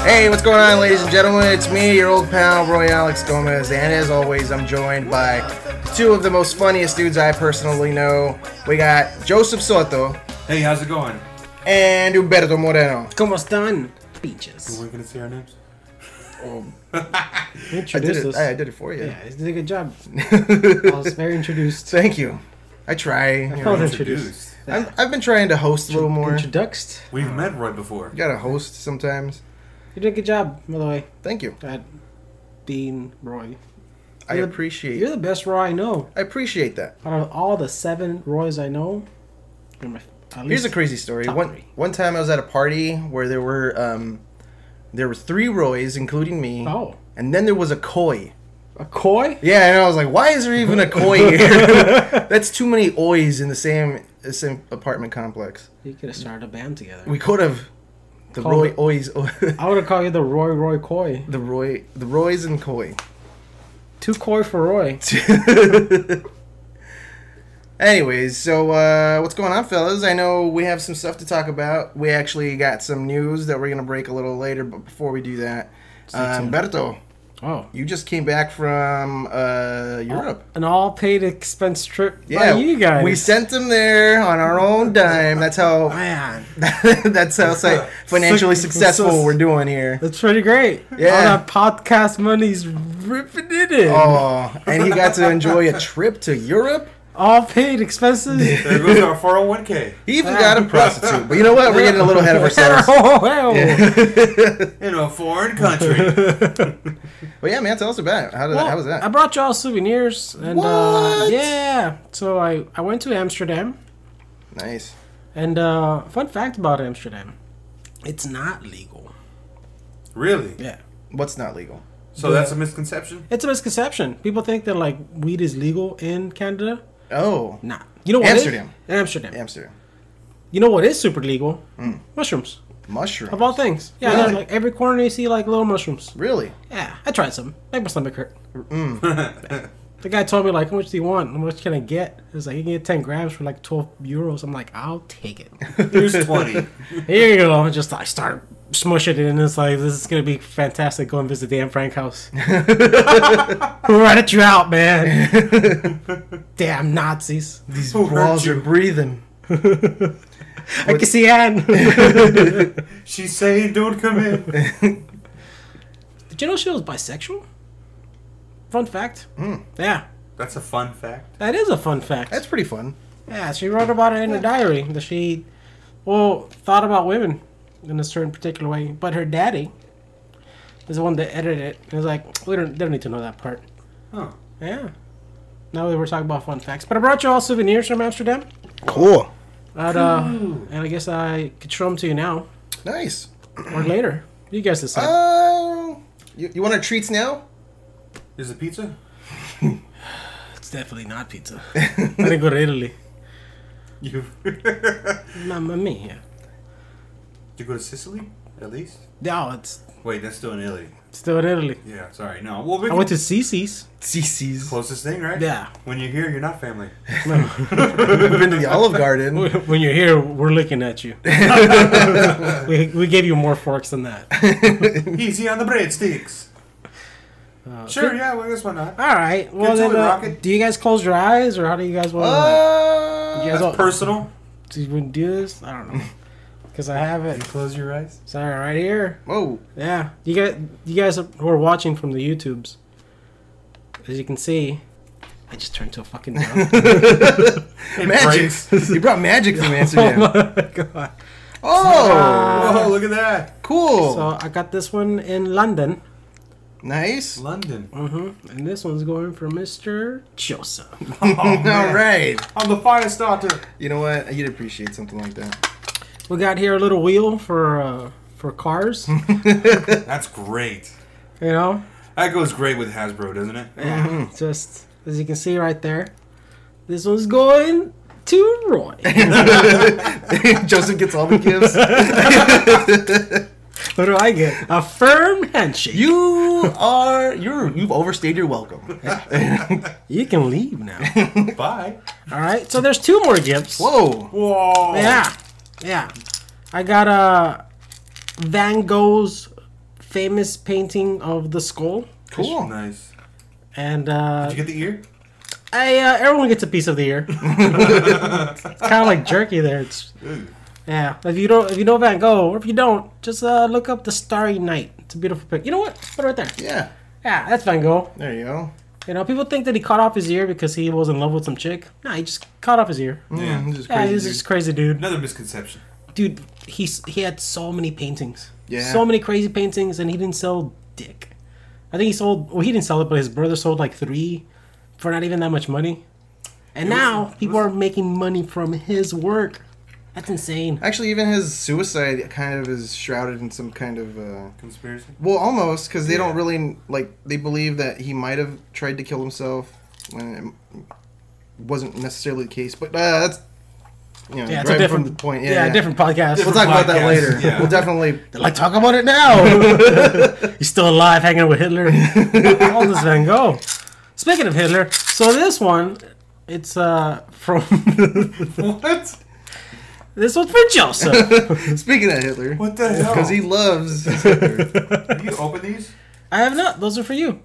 Hey, what's going on, ladies and gentlemen? It's me, your old pal, Roy Alex Gomez, and as always, I'm joined by two of the most funniest dudes I personally know. We got Joseph Soto. Hey, how's it going? And Humberto Moreno. ¿Cómo están, bitches? You weren't gonna say our names? I did it for you. Yeah, you did a good job. I was very introduced. Thank you. I try. Introduced. I've been trying to host a little more. Introducced. We've met Roy before. You gotta host sometimes. You did a good job, by the way. Thank you. At being Roy. I appreciate. You're the best Roy I know. I appreciate that. Out of all the 7 Roys I know, you're my, here's a crazy story. top 3. One time I was at a party where there were 3 Roys, including me. Oh. And then there was a Koi. A Koi? Yeah, and I was like, why is there even a Koi here? That's too many Ois in the same apartment complex. You could have started a band together. We could have. The Roy Ois. I would have called you the Roy Koi. The Roys and Koi. 2 Koi for Roy. Anyways, so what's going on, fellas? I know we have some stuff to talk about. We actually got some news that we're going to break a little later, but before we do that, Humberto, you just came back from Europe. An all-paid expense trip by you guys. We sent them there on our own dime. That's how that's how financially successful we're doing here. That's pretty great. Yeah. All that podcast money's ripping it in. Oh, and he got to enjoy a trip to Europe. All paid expenses. There goes our 401k. He even got a prostitute. But you know what? We're getting a little ahead of ourselves. In a foreign country. But yeah, man, tell us about it. How was that? I brought y'all souvenirs. And, what? yeah. So I went to Amsterdam. Nice. And fun fact about Amsterdam. It's not legal. Really? Yeah. What's not legal? So that's a misconception? It's a misconception. People think that like weed is legal in Canada. Oh. Nah. You know what? Amsterdam. Amsterdam. You know what is super legal? Mushrooms. Mushrooms. Of all things. Yeah, Really? like every corner you see like little mushrooms. Really? Yeah, I tried some. Make my stomach hurt. The guy told me like, how much do you want? How much can I get? He was like, you can get 10 grams for like 12 euros. I'm like, I'll take it. Here's 20. Here you go. I started smushing it and it's like, this is going to be fantastic. Go and visit the Anne Frank house. Who ratted you out, man? Damn Nazis. These walls are breathing. I can see Anne. She's saying don't come in. Did you know she was bisexual? Fun fact. Yeah. That's a fun fact. That is a fun fact. That's pretty fun. Yeah, she wrote about it in her diary that she, thought about women in a certain particular way. But her daddy is the one that edited it. He was like, they don't need to know that part. Oh. Yeah. Now that we're talking about fun facts. But I brought you all souvenirs from Amsterdam. Cool. And I guess I could show them to you now. Nice. Or later. You guys decide. You want our treats now? Is it pizza? It's definitely not pizza. I didn't go to Italy. You Mamma mia. Did you go to Sicily, at least? No, it's Wait, that's still in Italy. still in Italy. Yeah, sorry. No. Well, I went to Cece's. CC's. closest thing, right? Yeah. When you're here, you're not family. We've been to the Olive Garden. When you're here, we're looking at you. we gave you more forks than that. Easy on the breadsticks. Sure, yeah, well, I guess why not? All right. Well, Get to then, it, Rocket. do you guys close your eyes, or how do you guys want to? That's personal. Do you want to do this? I don't know. Because I have it. You close your eyes. Sorry, right here. Whoa. Yeah. You guys who are watching from the YouTubes, as you can see, I just turned to a fucking dog. Magic. You brought magic from Amsterdam. Oh my god. Oh. Whoa, look at that. Cool. So I got this one in London. Nice. London. And this one's going for Mr. Joseph. Oh, All right. I'm the finest daughter. You know what? You'd appreciate something like that. We got here a little wheel for cars. That's great. You know? That goes great with Hasbro, doesn't it? Yeah. Just as you can see right there. This one's going to Roy. Joseph gets all the gifts. What do I get? A firm handshake. You've overstayed your welcome. You can leave now. Bye. All right. So there's 2 more gifts. Whoa. Yeah. I got Van Gogh's famous painting of the skull. Cool. Nice. And did you get the ear? Everyone gets a piece of the ear. It's kind of like jerky there. Yeah. If you know Van Gogh, or if you don't, just look up The Starry Night. It's a beautiful pic. You know what? Put it right there. Yeah. Yeah, that's Van Gogh. There you go. You know, people think that he cut off his ear because he was in love with some chick. Nah, he just cut off his ear. Yeah, He's just crazy dude. Another misconception. Dude, he had so many paintings. Yeah. So many crazy paintings, and he didn't sell dick. I think he sold... Well, he didn't sell it, but his brother sold like 3 for not even that much money. And now people are making money from his work. That's insane. Actually, even his suicide kind of is shrouded in some kind of... conspiracy? Well, almost, because they don't really... Like, they believe that he might have tried to kill himself when it wasn't necessarily the case. But that's... You know, it's a different from the point. different podcast. We'll talk about that later. Yeah. We'll definitely... Like, talk about it now. He's still alive, hanging with Hitler. All this Van Gogh. Speaking of Hitler, so this one, it's from... What? This one's for Joseph. Speaking of Hitler. What the hell? Because he loves Hitler. Have you opened these? I have not. Those are for you.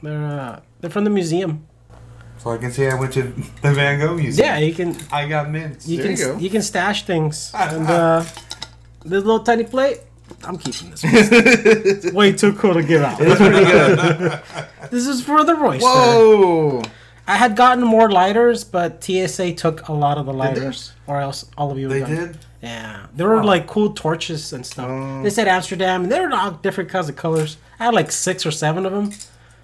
They're from the museum. So I can say I went to the Van Gogh Museum. Yeah, you can... I got mints. You can stash things. And this little tiny plate, I'm keeping this one. It's way too cool to give out. It's pretty good. This is for the Royster. Whoa! I had gotten more lighters, but TSA took a lot of the lighters. Or else all of you would They have done. did? Yeah. There were like cool torches and stuff. They said Amsterdam, and they were all different kinds of colors. I had like 6 or 7 of them.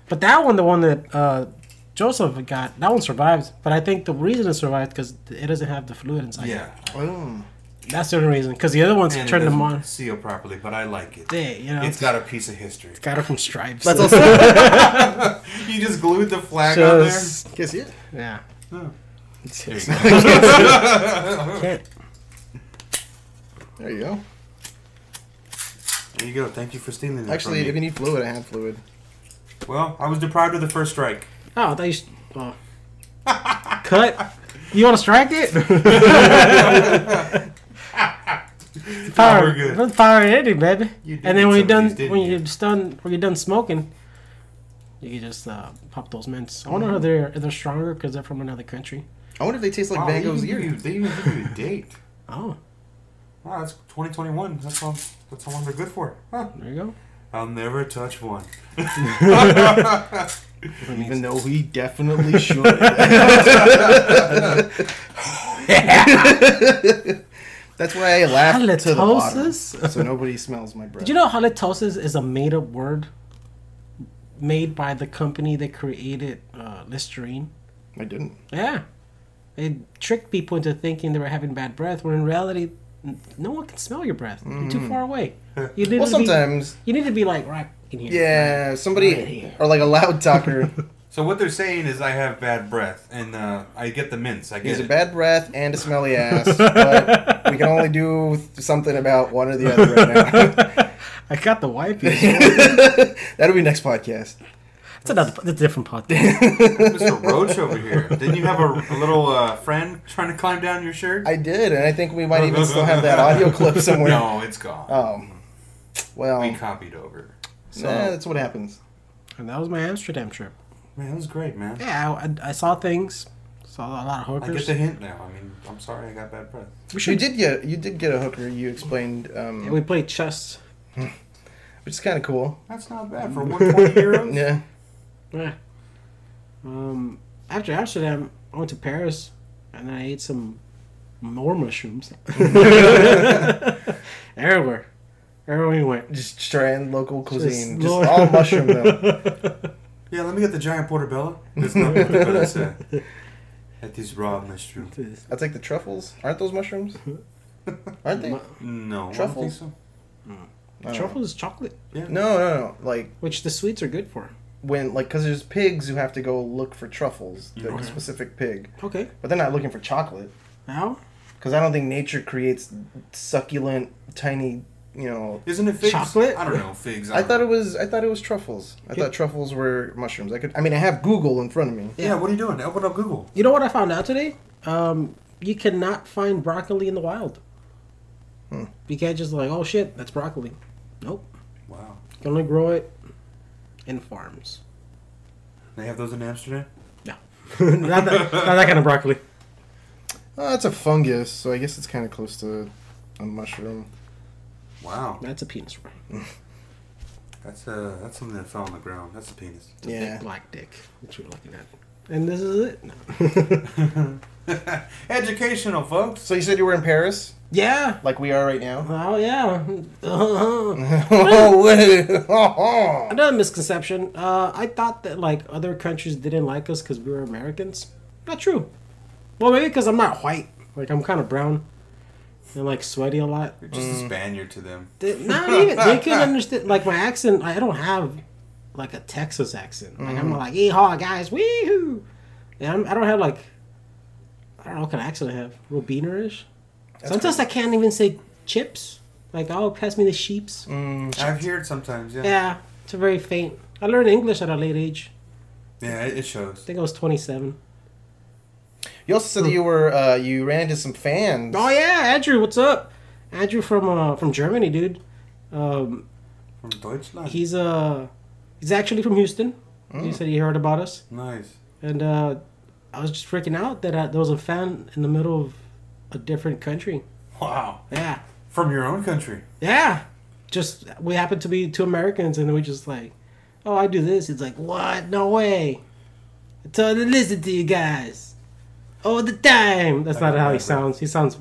But that one, the one that Joseph got, that one survived. But I think the reason it survived because it doesn't have the fluid inside. Yeah. Oh. That's the only reason. Because the other ones turned them on. Seal properly, but I like it. You know, it's got a piece of history. It's got it from Stripes. That's also... You just glued the flag on there? Guess yeah. Yeah. Oh. There you go. There you go. Thank you for stealing that. Actually, if you need fluid, I have fluid. Well, I was deprived of the first strike. Oh, I thought you... Cut. You want to strike it? We're good. Fire it in, baby. And then when you're these, done smoking, you can just pop those mints. I wonder if they're stronger because they're from another country. I wonder if they taste like Van Gogh's ear. They even give you a date. Oh. Wow, that's 2021. That's how long they're good for. Huh. There you go. I'll never touch one. Even though he definitely should. That's why I laugh to the bottom, so nobody smells my breath. Did you know halitosis is a made-up word made by the company that created Listerine? I didn't. Yeah. They tricked people into thinking they were having bad breath, when in reality, no one can smell your breath. You're too far away. Well, sometimes. You need to be like right in here. Yeah, somebody, or like a loud talker. So what they're saying is I have bad breath, and I get the mints. I get a bad breath and a smelly ass, but we can only do something about one or the other right now. I got the wipey. That'll be next podcast. That's a different podcast. Mr. Roach over here. Didn't you have a little friend trying to climb down your shirt? I did, and I think we might even still have that audio clip somewhere. No, it's gone. Oh. Well. We copied over. So that's what happens. And that was my Amsterdam trip. Man, that was great, man. Yeah, I saw things. Saw a lot of hookers. I get the hint now. I mean, I'm sorry I got bad breath. You did get a hooker. You explained. Yeah, we played chess. Which is kind of cool. That's not bad for 120 euros. Yeah. Yeah. After Amsterdam, I went to Paris, and I ate some more mushrooms. Everywhere we went. Just trying local cuisine. Just all mushroom though. Yeah, let me get the giant portobello. That's not what the fella said. At these raw mushrooms. That's like the truffles. Aren't those mushrooms? Aren't they? No. Truffles? I don't think so. Truffles is chocolate. Yeah. No. Like which the sweets are good for. Because there's pigs who have to go look for truffles. They're a specific pig. Okay. But they're not looking for chocolate. How? Because I don't think nature creates succulent, tiny, Isn't it figs? Chocolate? I don't know, figs. I thought it was truffles. I thought truffles were mushrooms. I have Google in front of me. Yeah, what are you doing? Open up Google. You know what I found out today? You cannot find broccoli in the wild. You can't just oh shit, that's broccoli. Nope. Wow. You can only grow it in farms. They have those in Amsterdam? No. not that kind of broccoli. It's a fungus, so I guess it's kind of close to a mushroom. Wow. That's a penis ring. That's something that fell on the ground. That's a penis. It's a big black dick, which we're looking at. And this is it. No. Educational, folks. So you said you were in Paris? Yeah. Like we are right now? Oh, yeah. Another misconception. I thought that, like, other countries didn't like us because we were Americans. Not true. Well, maybe because I'm not white. Like, I'm kind of brown. And, like, sweaty a lot. You're just a Spaniard to them. Not even. They couldn't understand. Like, my accent, I don't have, like, a Texas accent. Like, I'm like, yee-haw, guys, wee-hoo. And I don't have, like, I don't know what kind of accent I have. Real beaner-ish. Sometimes I can't even say chips. Like, oh, pass me the sheeps. I've heard sometimes, yeah. Yeah, it's a very faint. I learned English at a late age. Yeah, it shows. I think I was 27. You also said that you were you ran into some fans. Oh yeah, Andrew, what's up? Andrew from Germany, dude. From Deutschland. He's actually from Houston. He said he heard about us. Nice. And I was just freaking out that there was a fan in the middle of a different country. Wow. Yeah. From your own country. Yeah. Just we happened to be two Americans, and we just like, oh, I do this. It's like, what? No way. I told him to listen to you guys all the time. That's not how he sounds. He sounds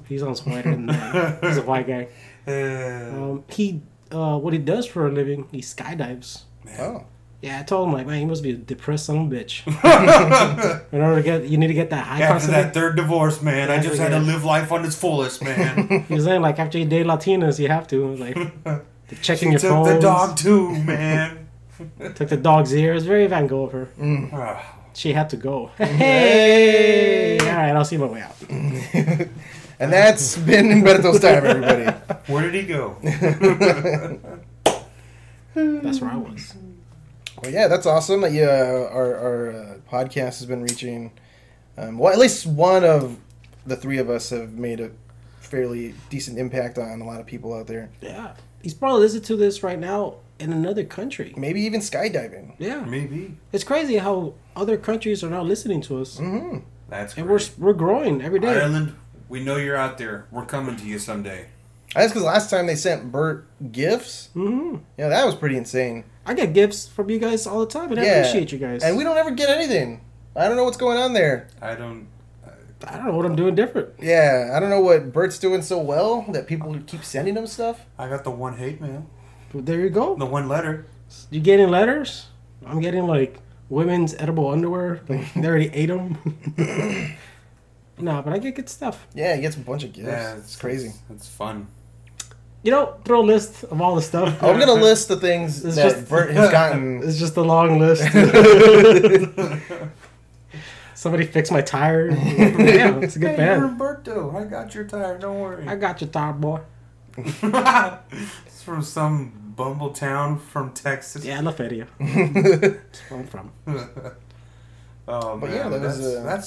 whiter than that. He's a white guy. What he does for a living, he skydives. Oh. Yeah, I told him, like, man, he must be a depressed son of a bitch. In order to you need to get that high. After that third divorce, man, I just had to live life on its fullest, man. He was saying, like, after you date Latinas, you have to, like, checking your phone. phones. Took the dog too, man. Took the dog's ear. It was very Van Gogh of her. She had to go. Hey! All right, I'll see my way out. And that's been Humberto's time, everybody. Where did he go? That's where I was. Well, yeah, that's awesome that our podcast has been reaching. Well, at least one of the three of us have made a fairly decent impact on a lot of people out there. Yeah. He's probably listening to this right now in another country. Maybe even skydiving. Yeah. Maybe. It's crazy how other countries are now listening to us. Mm-hmm. That's great. And we're growing every day. Ireland, we know you're out there. We're coming to you someday. That's because last time they sent Bert gifts. Mm-hmm. Yeah, that was pretty insane. I get gifts from you guys all the time, and I appreciate you guys. And we don't ever get anything. I don't know what's going on there. I don't know what I'm doing different. Yeah, I don't know what Bert's doing so well that people keep sending him stuff. I got the one hate mail. Well, there you go. The one letter. You getting letters? I'm getting, like, women's edible underwear. Like, they already ate them. No, but I get good stuff. Yeah, he gets a bunch of gifts. Yeah, it's crazy. It's fun. You know, throw a list of all the stuff. I'm going to list the things that Bert has gotten. It's just a long list. Somebody fixed my tire. Yeah, it's a good band. Humberto, I got your tire. Don't worry. I got your tire, boy. It's from some bumble town from Texas. Yeah, La Feria. That's where I'm from. Oh but man, yeah, that's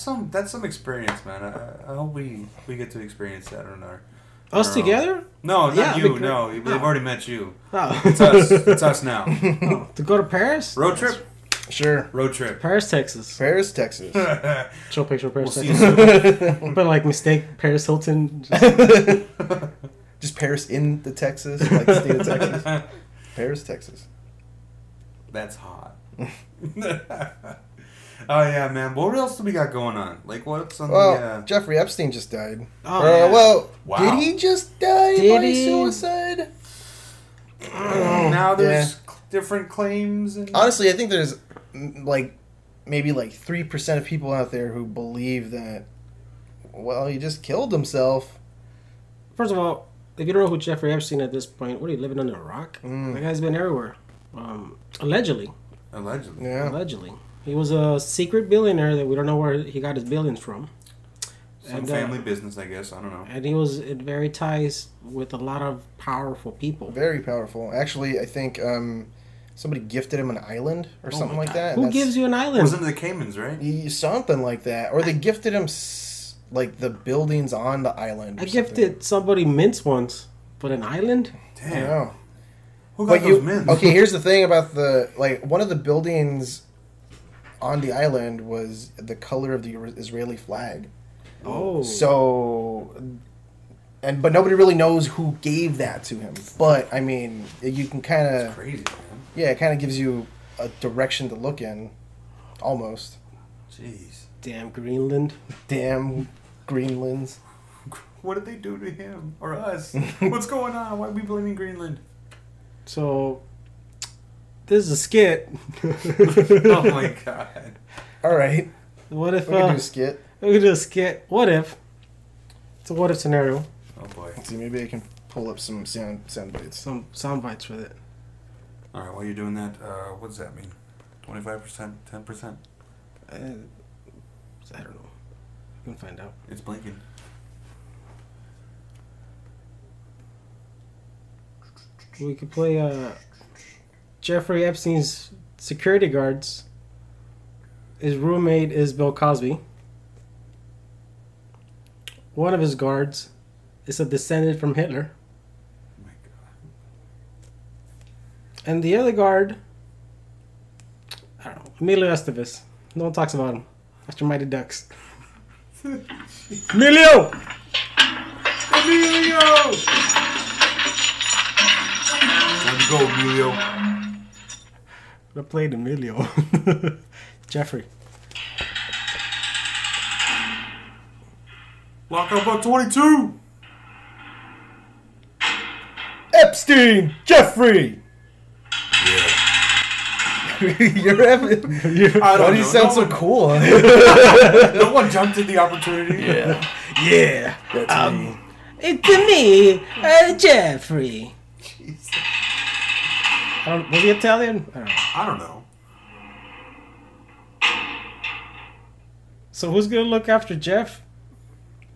some experience, man. I hope we get to experience that on our. Us together? No, not you. No, we've already met you. Oh. It's us. It's us now. Oh, to go to Paris? Road trip. Sure. Road trip. Paris, Texas. Paris, Texas. Show a picture of Paris, we'll Texas. But like mistake Paris Hilton. Just Paris in the Texas, like the state of Texas. Paris, Texas. That's hot. Oh yeah, man. What else do we got going on? Like what's on the? Jeffrey Epstein just died. Oh, yeah. Well, wow. Did he just die by suicide? Now there's different claims. Honestly, I think there's like maybe like 3% of people out there who believe that. Well, he just killed himself. First of all, if you don't know who Jeffrey Epstein at this point, what are you living under a rock? That guy's been everywhere. Allegedly. Allegedly. Yeah. Allegedly. He was a secret billionaire that we don't know where he got his billions from. Some family business, I guess. I don't know. And he was in very ties with a lot of powerful people. Very powerful. Actually, I think somebody gifted him an island or something like that. Who gives you an island? It was in the Caymans, right? Something like that. Or they gifted him like the buildings on the island. I gifted somebody mints once, but an island? Damn. I know. Who got those men? Okay, here's the thing about one of the buildings on the island was the color of the Israeli flag. Oh. So, but nobody really knows who gave that to him. But I mean, you can kind of. It's crazy, man. Yeah, it kind of gives you a direction to look in, almost. Jeez. Damn Greenland. Damn Greenlands. What did they do to him or us? What's going on? Why are we blaming Greenland? So, this is a skit. Oh my god. All right. What if we can do a skit? We can do a skit. What if? It's a what if scenario. Oh boy. Let's see, maybe I can pull up some sound bites. Some sound bites with it. All right. While you're doing that, what does that mean? 25%, 10%? I don't know. We can find out. It's blinking. We could play Jeffrey Epstein's security guards. His roommate is Bill Cosby. One of his guards is a descendant from Hitler. Oh my god. And the other guard, I don't know, Emilio Estevez. No one talks about him. After Mighty Ducks. Emilio! Emilio! Time to go, Emilio. I played Emilio. Jeffrey. Lock up on 22! Epstein! Jeffrey! Yeah. You're Evan. Why do you sound so cool? No one jumped at the opportunity. Yeah. Yeah. That's me. It's me, Jeffrey. Jeez. Was he Italian? I don't know. So who's gonna look after Jeff?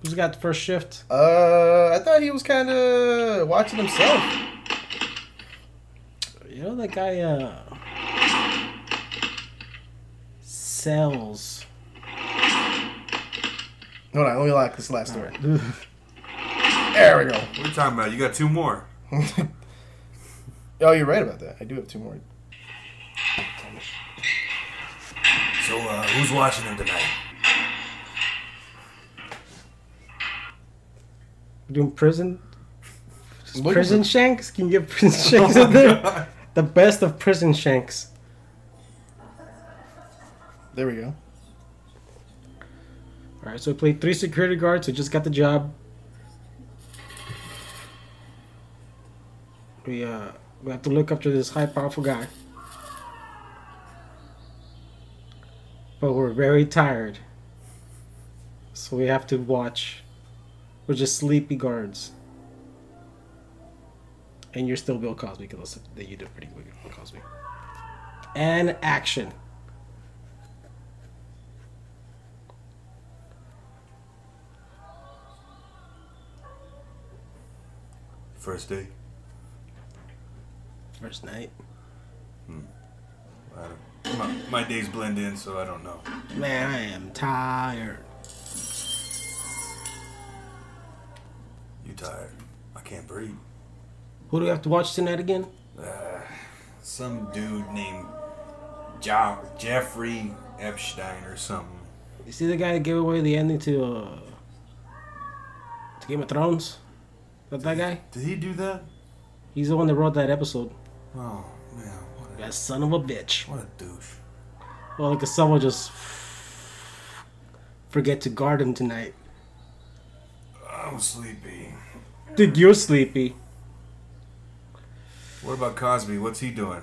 Who's got the first shift? I thought he was kind of watching himself. You know that guy sells. Hold on, let me lock this last story. There we go. What are you talking about? You got two more. Oh, you're right about that. I do have two more. So, who's watching him tonight? Doing prison Looking prison for- shanks? Can you get prison shanks in there? The best of prison shanks. There we go. Alright, so we played 3 security guards who just got the job. We have to look up to this high powerful guy. But we're very tired. So we have to watch. We're just sleepy guards. And you're still Bill Cosby because you did pretty good on Cosby. And action. First day. First night. I don't, my days blend in, so I don't know. Man, I am tired. You tired? I can't breathe. Who do we have to watch tonight again? Some dude named Jeffery Epstein or something. You see the guy that gave away the ending to Game of Thrones? That guy? Did he do that? He's the one that wrote that episode. Oh, man. That son of a bitch. What a douche. Well, like someone just forget to guard him tonight. I'm sleepy. Dude, you're sleepy. What about Cosby? What's he doing?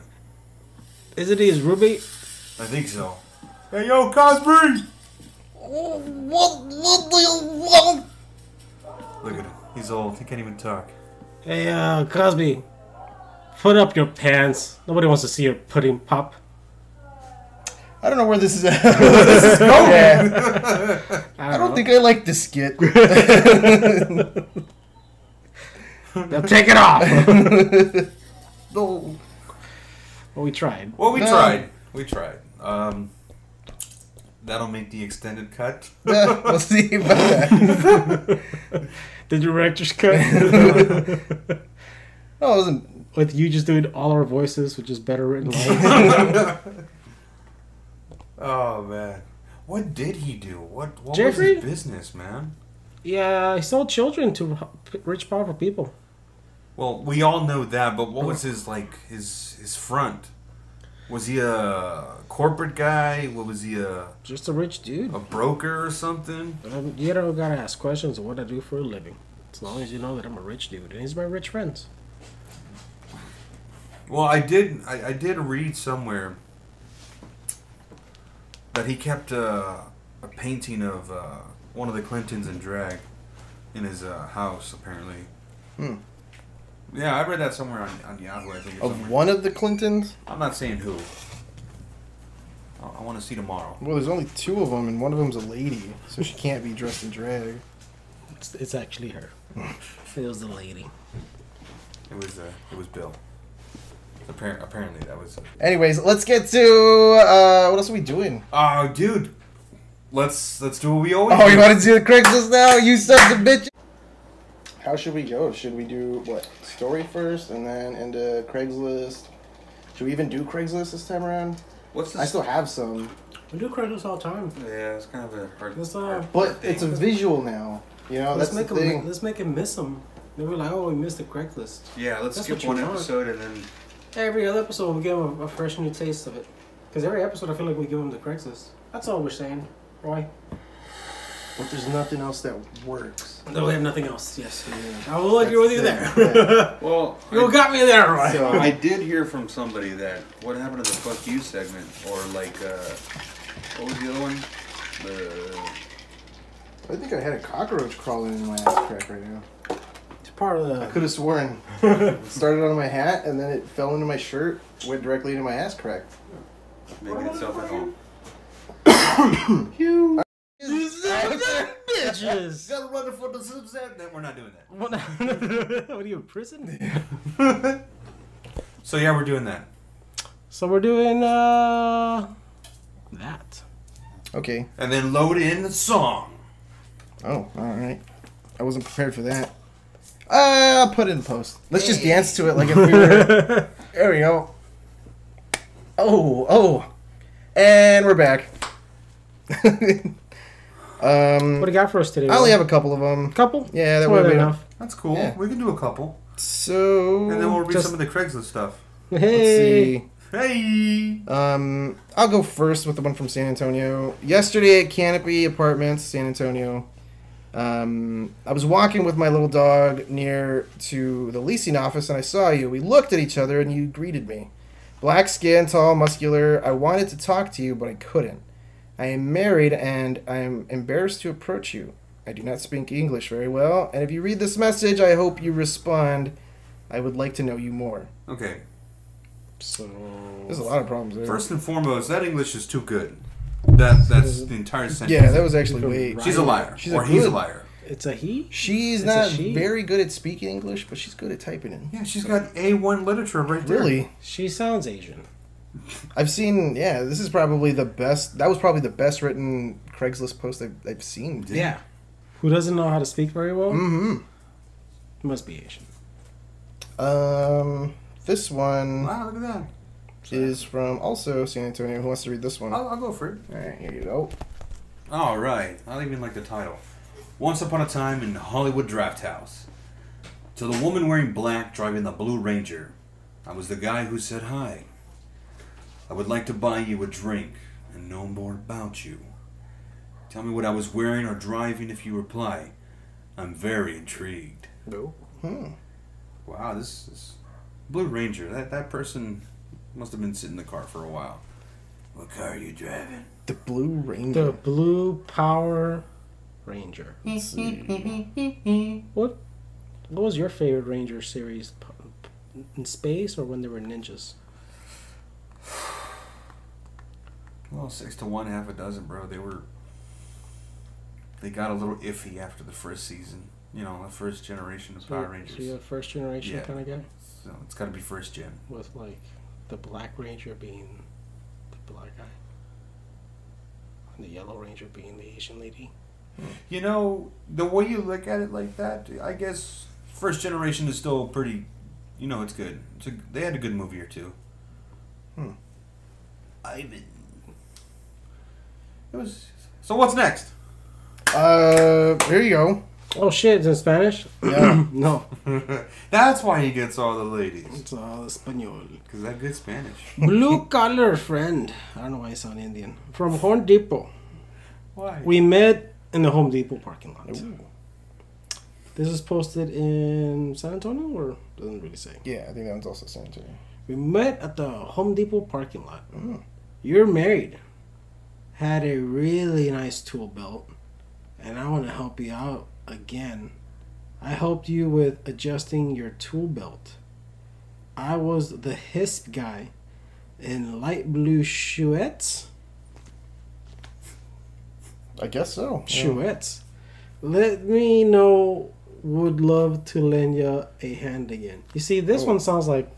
Isn't he his roommate? I think so. Hey, yo, Cosby! What do you want? Look at him. He's old. He can't even talk. Hey, Cosby. Put up your pants. Nobody wants to see your pudding pop. I don't know where this is at. Where this is going. Yeah. I don't think I like this skit. Now take it off. No. Well, we tried. Well, we tried. We tried. That'll make the extended cut. We'll see about that. The director's cut. No, it wasn't. with you just doing all our voices with just better written lines. Oh man, what did he do? What Jeffrey? was his business, man? Yeah, he sold children to rich, powerful people. Well, we all know that, but what was his front? Was he a corporate guy? What was he Just a rich dude. A broker or something? You don't gotta ask questions of what I do for a living. As long as you know that I'm a rich dude, and he's my rich friends. Well, I did read somewhere that he kept a painting of one of the Clintons in drag in his house, apparently. Yeah, I read that somewhere on Yahoo, I think. Of one of the Clintons? I'm not saying who. I want to see tomorrow. Well, there's only two of them, and one of them's a lady, so she can't be dressed in drag. It's actually her. It was the lady. It was Bill. Apparently that was. Anyways, let's get to what else are we doing? Oh, dude, let's do what we always. Oh, do. you want to do the Craigslist now? You sons of bitch. How should we go? Should we do what? Story first, and then into Craigslist? Should we even do Craigslist this time around? What's this? I still have some. We do Craigslist all the time. Yeah, it's kind of a hard. But it's a visual now. You know, let's that's the thing. Let's make him miss them. They were like, oh, we missed the Craigslist. Yeah, let's That's skip what you one want. episode and then. Every other episode, we give them a fresh new taste of it. Because every episode, I feel like we give them the Craigslist. That's all we're saying, Roy. But there's nothing else that works. No, we have nothing else. Yes. I will agree with you there. Yeah. Well, you got me there, Roy. So, I did hear from somebody that what happened to the "fuck you" segment, or like, what was the other one? I think I had a cockroach crawling in my ass crack right now. It's part of the. I could have sworn. Started on my hat, and then it fell into my shirt, went directly into my ass crack. Making itself at home. You bitches. Gotta run for the sunset. Then we're not doing that. What are you in prison? So yeah, we're doing that. So we're doing that. Okay. And then load in the song. Oh, alright. I wasn't prepared for that. I'll put it in post. Let's just dance to it like if we were... There we go. Oh. And we're back. What do you got for us today? I only have a couple of them. Couple? Yeah, that would would be be enough. That's cool. Yeah. We can do a couple. So... And then we'll read some of the Craigslist stuff. Let's Hey. see. Hey! I'll go first with the one from San Antonio. Yesterday at Canopy Apartments, San Antonio, I was walking with my little dog near to the leasing office, and I saw you. We looked at each other, and you greeted me. Black skin, tall, muscular. I wanted to talk to you, but I couldn't. I am married, and I am embarrassed to approach you. I do not speak English very well, and if you read this message, I hope you respond. I would like to know you more. Okay. So there's a lot of problems there. First and foremost, that English is too good. That's the entire sentence. Yeah, that was actually way. She's a liar. She's or a he's a good- liar. It's a he? She's It's a not she? very good at speaking English, but she's good at typing it. Yeah, she's got A1 literature right there. Really? She sounds Asian. I've seen, this is probably the best, that was probably the best written Craigslist post I've seen. Yeah. Who doesn't know how to speak very well? Mm-hmm. Must be Asian. This one Wow, look at that. is from also San Antonio. Who wants to read this one? I'll go for it. Alright, here you go. All right. I don't even like the title. Once upon a time in Hollywood Draft House. To the woman wearing black driving the Blue Ranger, I was the guy who said hi. I would like to buy you a drink and know more about you. Tell me what I was wearing or driving if you reply. I'm very intrigued. No. Wow, this is Blue Ranger. That person must have been sitting in the car for a while. What car are you driving? The Blue Ranger. The Blue Power Ranger. Let's see. What was your favorite Ranger series? In space or when they were ninjas? Well, 6 to 1, half a dozen, bro. They got a little iffy after the first season. You know, the first generation of Power Rangers. So you're a first generation kind of guy? So it's got to be first gen. With like the Black Ranger being the black guy. And the Yellow Ranger being the Asian lady. You know, the way you look at it like that, I guess first generation is still pretty You know it's good. They had a good movie or two. Ivan. It was. So what's next? Here you go. Oh shit, it's in Spanish? Yeah. No. That's why he gets all the ladies. It's all Espanol. Because that good Spanish. Blue collar friend. I don't know why I sound Indian. From Home Depot. Why? We met in the Home Depot parking lot. Ooh. This is posted in San Antonio, or doesn't really say? Yeah, I think that one's also San Antonio. We met at the Home Depot parking lot. You're married. Had a really nice tool belt. And I want to help you out again. I helped you with adjusting your tool belt. I was the HISP guy in light blue shoeettes. I guess so. Shoeettes. Let me know. Would love to lend you a hand again. You see, this one sounds like.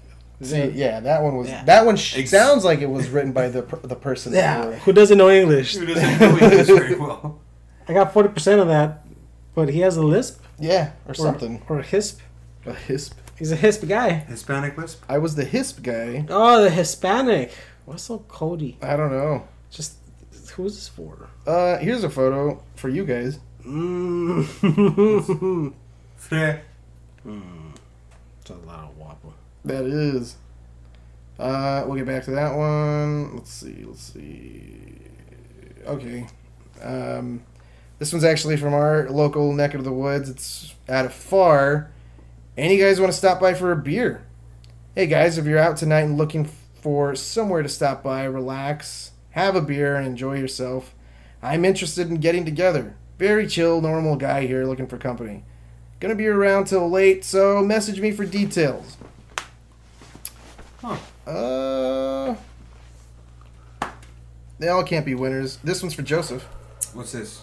See, yeah, that one was. Yeah. That one sounds like it was written by the person. Yeah, who doesn't know English? Who doesn't know English very well? I got 40% of that, but he has a lisp. Yeah, or something. Or a HISP. A HISP. He's a HISP guy. Hispanic lisp? I was the HISP guy. Oh, the Hispanic. What's so Cody? I don't know. Just, who's this for? Here's a photo for you guys. It's a lot of whopper. That is. We'll get back to that one. Let's see. Okay. This one's actually from our local neck of the woods. It's out of far. Any guys want to stop by for a beer? Hey guys, if you're out tonight and looking for somewhere to stop by, relax, have a beer, and enjoy yourself, I'm interested in getting together. Very chill, normal guy here looking for company. Gonna be around till late, so message me for details. They all can't be winners. This one's for Joseph. What's this?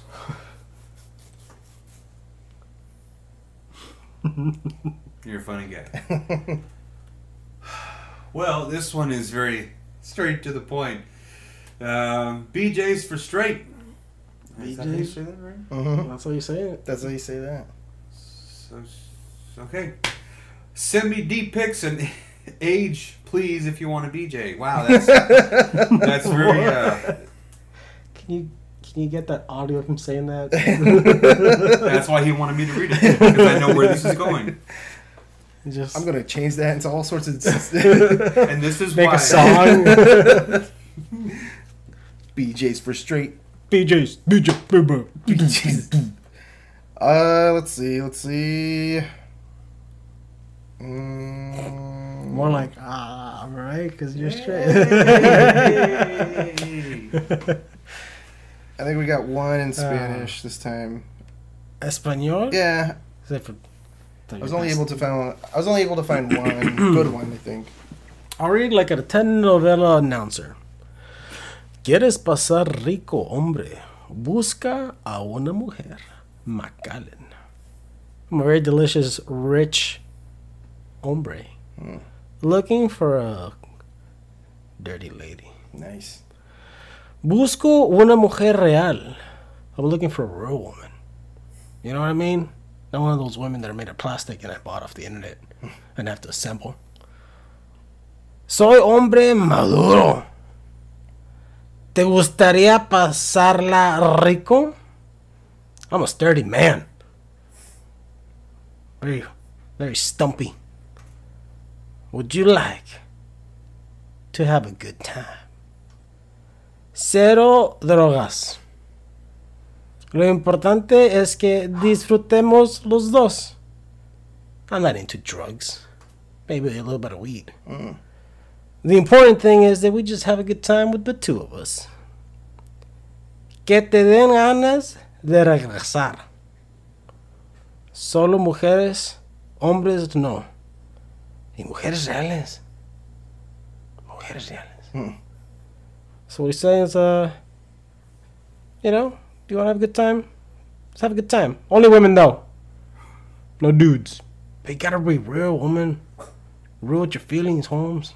You're a funny guy. Well, this one is very straight to the point. BJ's for straight. Is that how you say that, right? Mm-hmm. That's how you say it. That's how you say that. So, okay. Send me deep pics and age, please, if you want a BJ. Wow, that's very. Can you get that audio of him saying that? That's why he wanted me to read it, because I know where this is going. I'm gonna change that into all sorts of. And this is make why. A song. BJ's for straight. BJ's. Let's see. More like right, because you're straight. I think we got one in Spanish this time. Espanol? Yeah. I was only able to find one good one, I think. I'll read like a telenovela announcer. ¿Quieres pasar rico, hombre? Busca a una mujer. Macallan. I'm a very delicious, rich hombre. Looking for a dirty lady. Nice. Busco una mujer real. I'm looking for a real woman. You know what I mean? Not one of those women that are made of plastic and I bought off the internet and have to assemble. Soy hombre maduro. ¿Te gustaría pasarla rico? I'm a sturdy man. Very, very stumpy. Would you like to have a good time? Cero drogas. Lo importante es que disfrutemos los dos. I'm not into drugs. Maybe a little bit of weed. The important thing is that we just have a good time with the two of us. Que te den ganas de regresar. Solo mujeres, hombres no. Y mujeres reales. Mujeres reales. So what he's saying is, you know, do you want to have a good time? Let's have a good time. Only women, though. No dudes. But you gotta be real, woman. Real with your feelings, Holmes.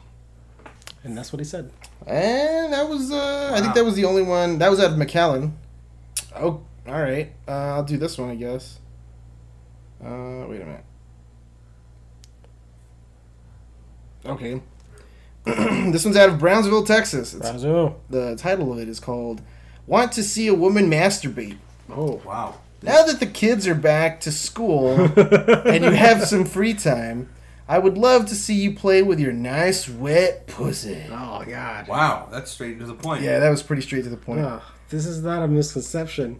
And that's what he said. And that was, I think that was the only one. That was out of McAllen. Oh, all right. I'll do this one, I guess. Wait a minute. Okay. This one's out of Brownsville, Texas. Brownsville. The title of it is called "Want to See a Woman Masturbate." Oh, wow. Now that the kids are back to school and you have some free time, I would love to see you play with your nice wet pussy. Oh, God. Wow, that's straight to the point. Yeah, that was pretty straight to the point. This is not a misconception.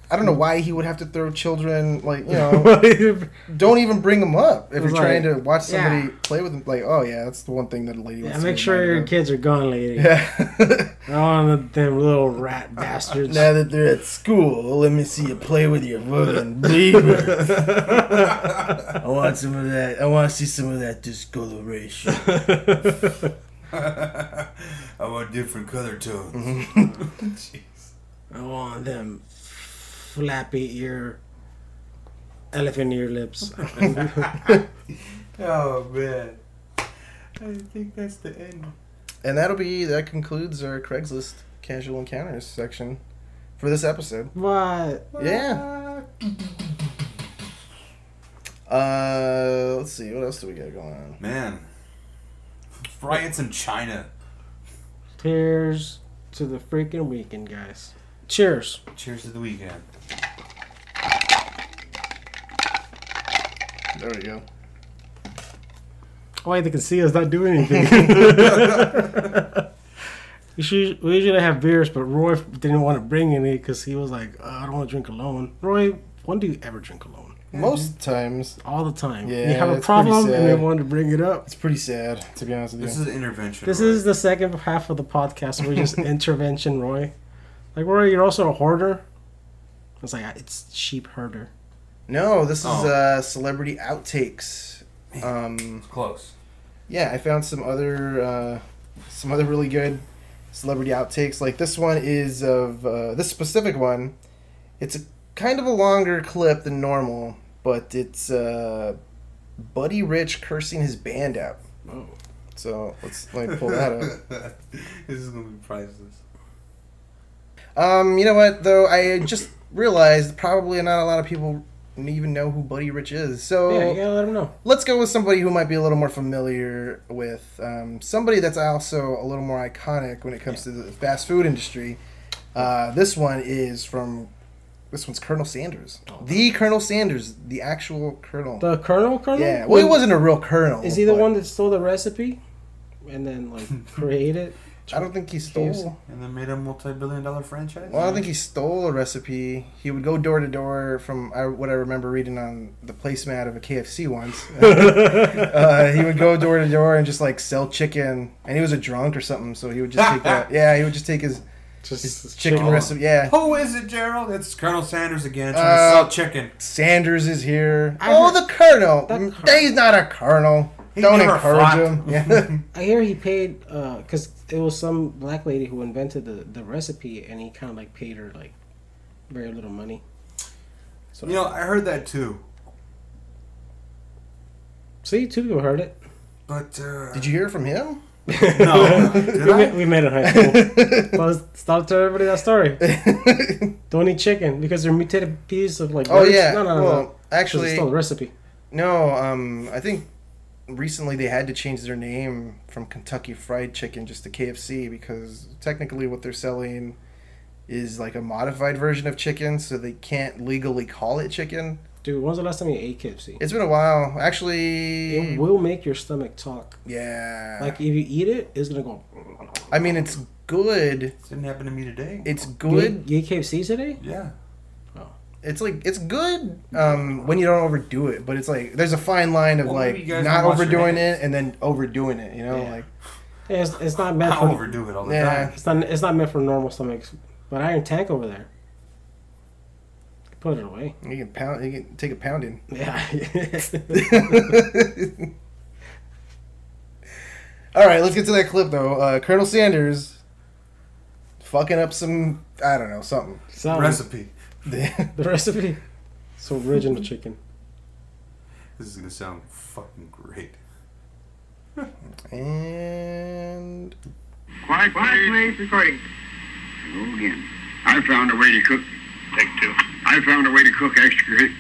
I don't know why he would have to throw children, like, you know, don't even bring them up if you're trying to watch somebody play with them. Like, oh, yeah, that's the one thing that a lady wants to make sure your kids are gone, lady. Yeah. I don't want them little rat bastards. Now that they're at school, let me see you play with your fucking beaver. I want some of that. I want to see some of that discoloration. I want different color tones. Jeez. I want them flappy ear, elephant ear lips. Oh man, I think that's the end. And that concludes our Craigslist casual encounters section for this episode. What? Yeah. Let's see, what else do we got going on? Man, riots in China. Cheers to the freaking weekend, guys. Cheers. Cheers to the weekend. There we go. Why they can see us not doing anything. We usually have beers, but Roy didn't want to bring any because he was like, I don't want to drink alone. Roy, when do you ever drink alone? Most times. All the time. Yeah, you have a problem and they want to bring it up. It's pretty sad, to be honest with you. This is an intervention. This is the second half of the podcast where just intervention, Roy. Like, Roy, you're also a hoarder. It's like, it's cheap herder. No, this is Celebrity Outtakes. Close. Yeah, I found some other really good Celebrity Outtakes. Like, this one is of this specific one. It's a kind of a longer clip than normal, but it's Buddy Rich cursing his band out. Oh. So let me pull that up. This is gonna be priceless. You know what though? I just realized probably not a lot of people even know who Buddy Rich is. So yeah, you gotta let them know. Let's go with somebody who might be a little more familiar with somebody that's also a little more iconic when it comes to the fast food industry. This one's Colonel Sanders. The Colonel Sanders, the actual Colonel. The Colonel? Yeah. Well, he wasn't a real Colonel. Is he the one that stole the recipe and then created? I don't think he stole. And then made a multi-billion-dollar franchise? Well, I don't think he stole a recipe. He would go door to door from what I remember reading on the placemat of a KFC once. He would go door to door and just sell chicken. And he was a drunk or something, so he would just take that. Yeah, he would just take his chicken recipe. Yeah. Who is it, Gerald? It's Colonel Sanders again trying to sell chicken. Sanders is here. The Colonel. He's not a Colonel. Don't encourage him. Yeah. I hear he paid because it was some black lady who invented the recipe, and he kind of paid her very little money. So I heard that too. See, two people heard it. But did you hear it from him? No. We met in high school. Stop telling everybody that story. Don't eat chicken because they're mutated pieces of Oh yeah. No. Actually, it's still the recipe. No. I think recently they had to change their name from Kentucky Fried Chicken just to KFC because technically what they're selling is a modified version of chicken, so they can't legally call it chicken. Dude, when's the last time you ate KFC? It's been a while. Actually, it will make your stomach talk. Yeah. If you eat it, it's gonna go. I mean, it's good. It didn't happen to me today. It's good. You ate KFC today? Yeah. It's it's good when you don't overdo it, but it's there's a fine line of not overdoing it and then overdoing it. It's not meant for overdo it all the time. It's not meant for normal stomachs. But Iron Tank over there, put it away. You can take a pounding. Yeah. All right, let's get to that clip though. Colonel Sanders fucking up some something recipe. The recipe. It's original chicken. This is gonna sound fucking great. And quiet, please. Recording. Go again. I found a way to cook. Take two. I found a way to cook extra good.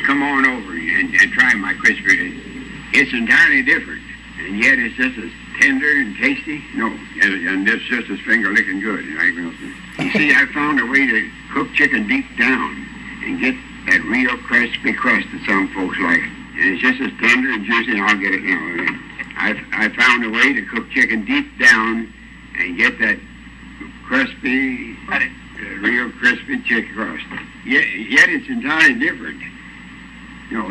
Come on over and try my crispy. It's entirely different. and yet it's just as tender and tasty. No, and it's just as finger licking good. You see, I found a way to cook chicken deep down and get that real crispy crust that some folks like. And it's just as tender and juicy, and I'll get it now. I found a way to cook chicken deep down and get that crispy, real crispy chicken crust. Yet it's entirely different. No.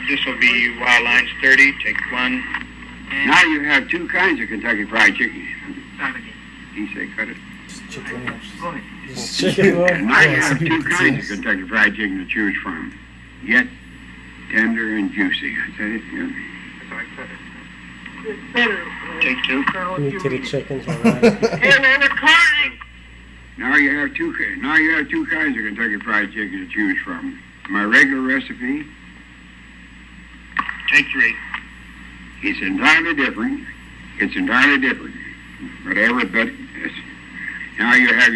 This will be wild lines 30, take 1. Now you have two kinds of Kentucky Fried Chicken. He said cut it. Chicken. Chicken. Now you have two kinds of Kentucky Fried Chicken to choose from. Yet tender and juicy. I said it, yeah. So I cut it. Take 2. You kitty chickens, all right. Hey, we're recording! Now you have two kinds of Kentucky Fried Chicken to choose from. My regular recipe. Take 3. It's entirely different. Whatever, but now you have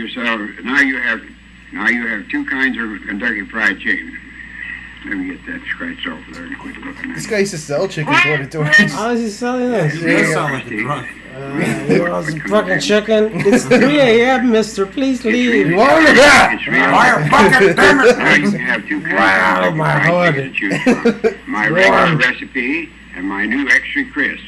two kinds of Kentucky Fried Chicken. Let me get that scratched off there and quit looking at This it. guy used to sell chicken door to door. How is he selling this? You really sound like a drunk. You want some fucking chicken? It's 3 a.m., mister. Please leave. You want to that? It's real. Now you can have two kinds of my Kentucky Fried Chicken to choose from. My regular recipe and my new extra crisp.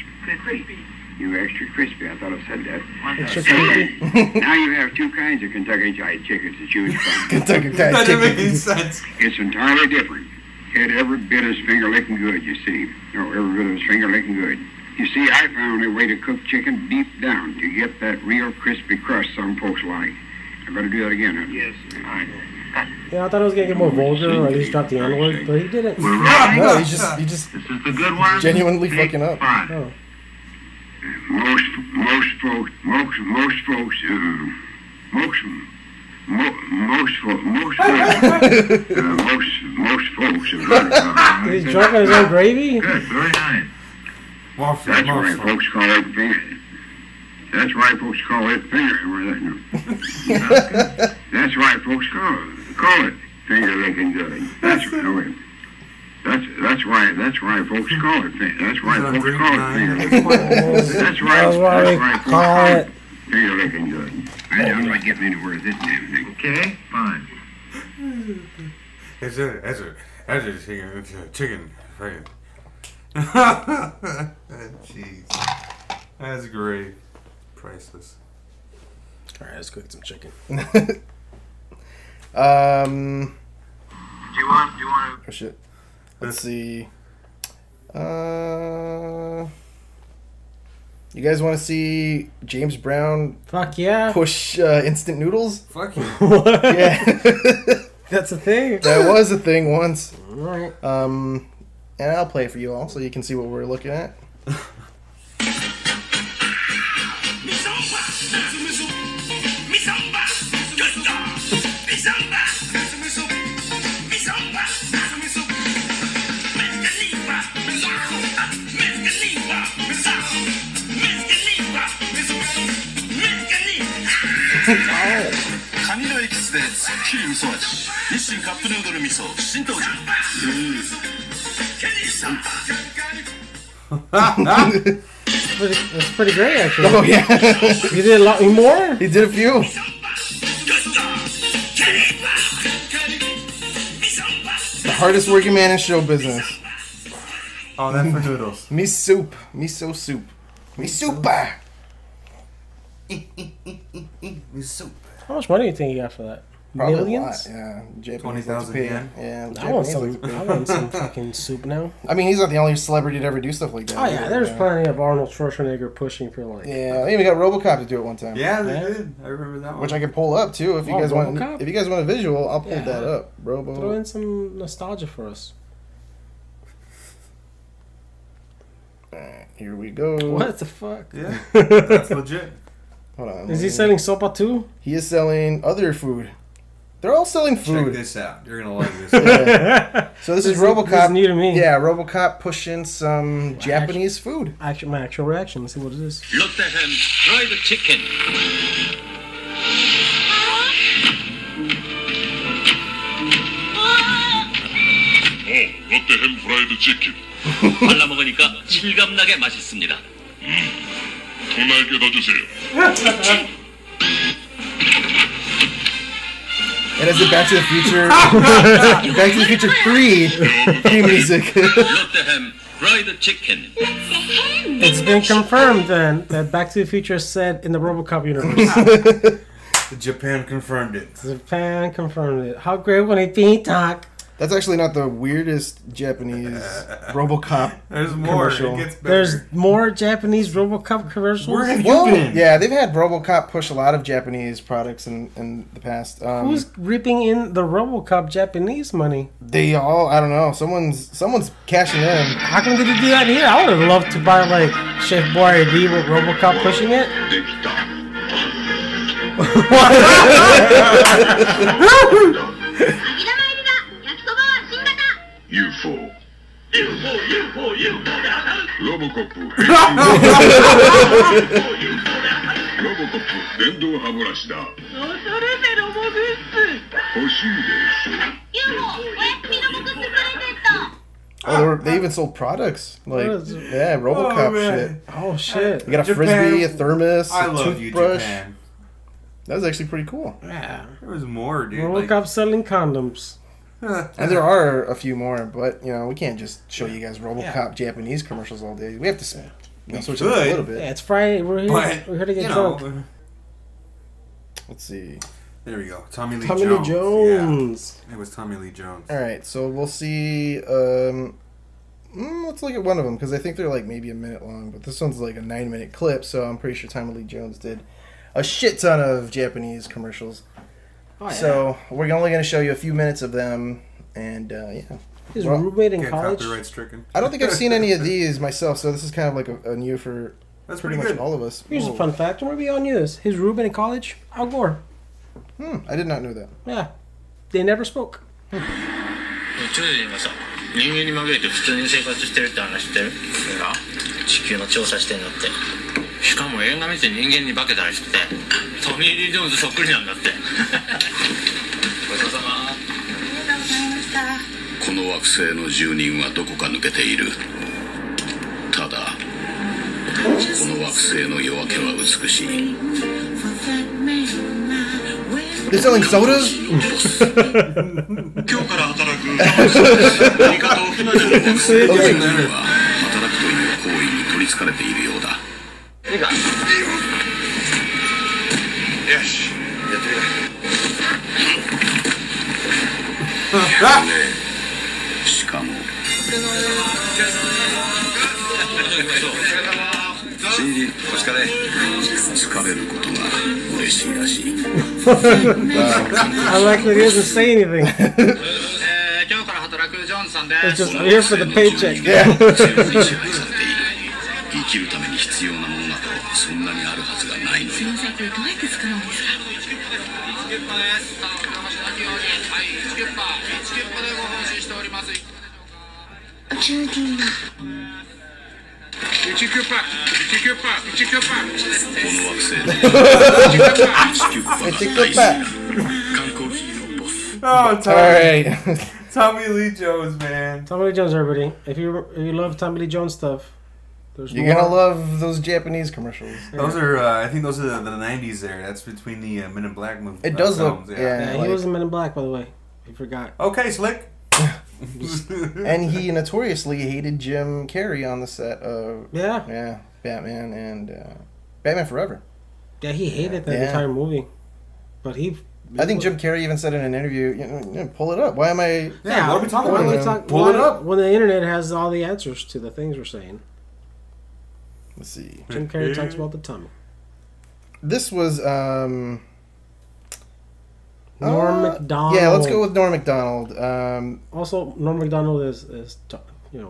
New extra crispy. I thought I said that. Extra crispy. Now you have two kinds of Kentucky Fried Chicken to choose from. Kentucky That Fried didn't make Chicken. any sense. It's entirely different. It every bit as finger licking good, you see. No, every bit as finger licking good. You see, I found a way to cook chicken deep down to get that real crispy crust some folks like. I better do that again, huh? Yes. All right. Yeah, I thought I was gonna get more vulgar or at least drop the N-word, but he didn't. No, you just This is the good one. genuinely fucking up. Oh. Most folks have heard about it. He's drunk on his own gravy? Good, very nice. Morph, That's why morph. folks call it finger. That's why folks call it finger. That's why folks call it finger licking good. That's why folks call it finger. That's why folks call it finger licking good. That's why folks call it finger licking good. I'm not getting anywhere with this damn thing. Okay, fine. That's a chicken. Friggin'. Jeez. That's great. Priceless. Alright, let's cook some chicken. Do you want Oh shit. Let's see. You guys want to see James Brown Fuck yeah. push instant noodles? Fuck you. Yeah. That's a thing. That was a thing once. Alright. And I'll play it for you all so you can see what we're looking at. That's pretty great, actually. Oh yeah. You did a lot more? He did a few. The hardest working man in show business. Oh, that for noodles. Me soup. Miso soup. Me soupa. Me soup. How much money do you think you got for that? Probably Millions? a lot, yeah. Japanese 20,000 pay. yen? Yeah, I want Japanese some. I want some fucking soup now. I mean, he's not the only celebrity to ever do stuff like that. Oh yeah, there's plenty of Arnold Schwarzenegger pushing for like. Yeah, they even got RoboCop to do it one time. Yeah, they did. I remember that one. Which I can pull up too if you Oh, guys want. RoboCop? If you guys want a visual, I'll pull Yeah. that up. Throw Robo. in some nostalgia for us. Alright, here we go. What the fuck? Yeah, that's legit. Hold on. Is he selling sopa too? He is selling other food. They're all selling Check food. this out. You're gonna like this. Yeah. So this is RoboCop. This is new to me. Yeah, RoboCop pushing some Japanese food. My actual reaction. Let's see what it is. Look at him fry the chicken. Oh, look at him fry the chicken. 발라 먹으니까 실감나게 맛있습니다. 더 날개다 주세요. And as the Back to the Future, Back to the Future 3 theme music. 롯데햄 프라이드 치킨. It's been confirmed then that Back to the Future is set in the RoboCop universe. Japan confirmed it. Japan confirmed it. How great would it be, Doc? That's actually not the weirdest Japanese RoboCop There's more. commercial. It gets better. There's more Japanese RoboCop commercials. Where have you Well, been? yeah, they've had RoboCop push a lot of Japanese products in the past. Who's reaping in the RoboCop Japanese money? They all, I don't know. Someone's cashing in. How come they did do that here? I would have loved to buy like Chef Boyardee with RoboCop pushing it. できた。 UFO。ロボコップ。ロボコップ電動歯ブラシだ。欲しいでしょ。Oh, they even sold products. Like, yeah, RoboCop shit. Oh shit! You got a Japan, frisbee, a thermos, I a love you, toothbrush. Japan. That was actually pretty cool. Yeah. There was more, dude. RoboCop selling condoms. And there are a few more, but, you know, we can't just show you guys RoboCop Japanese commercials all day. We have to switch it up a little bit. Yeah, it's Friday. We're here to get drunk. Let's see. There we go. Tommy Lee Tommy Jones. Lee Jones. Yeah. It was Tommy Lee Jones. All right, so we'll see. Let's look at one of them because I think they're like maybe a minute long, but this one's like a 9-minute clip, so I'm pretty sure Tommy Lee Jones did a shit ton of Japanese commercials. Oh, yeah. So we're only going to show you a few minutes of them, and yeah. His roommate in Get college. copyright stricken. I don't think I've seen any of these myself, so this is kind of like a new for That's pretty pretty much good. all of us. Here's a fun fact. Where we on news? His roommate in college, Al Gore. I did not know that. Yeah, they never spoke. ちょい今さ、人間に紛れて普通に生活してるって話知ってる？地球の調査してんだって。しかも映画見て人間に化けたらしくて、トミー・リー・ジョーンズそっくりなんだって。ごちそうさま。ありがとうございました。この惑星の住人はどこか抜けている。ただこの惑星の夜明けは美しい。 They're selling sodas? 今日から働く何かと船での惑星の住人は働くという行為に取りつかれているようだ。いいか。よし、やってみろ。しかも疲れることが嬉しいらしい。 I like that he doesn't say anything. 今日から働くジョーンズさんで It's just here for the paycheck. 生きるために必要なものなどそんなにあるはずがないのよ。すみません、これどうやって使うんですか。中金だ。この惑星で地球パが大好きな缶コーヒーのボス。 Oh, Tommy. All right. Tommy Lee Jones, man. Tommy Lee Jones, everybody. If you love Tommy Lee Jones stuff, there's You're more. going to love those Japanese commercials. Those are, I think those are the 90s there. That's between the Men in Black movie. It does films, look, Yeah, he like- was in Men in Black, by the way. You forgot. Okay, Slick. And he notoriously hated Jim Carrey on the set of Yeah. Batman and Batman Forever. Yeah, he hated that Yeah. entire movie. But he... I think Jim Carrey even said in an interview, pull it up. Why am I... Yeah, what are we talking Why about? do we talk- Pull it up. When the internet has all the answers to the things we're saying. Let's see. Jim Carrey talks about the tummy. This was... Norm Macdonald. Yeah, let's go with Norm Macdonald. Also, Norm Macdonald is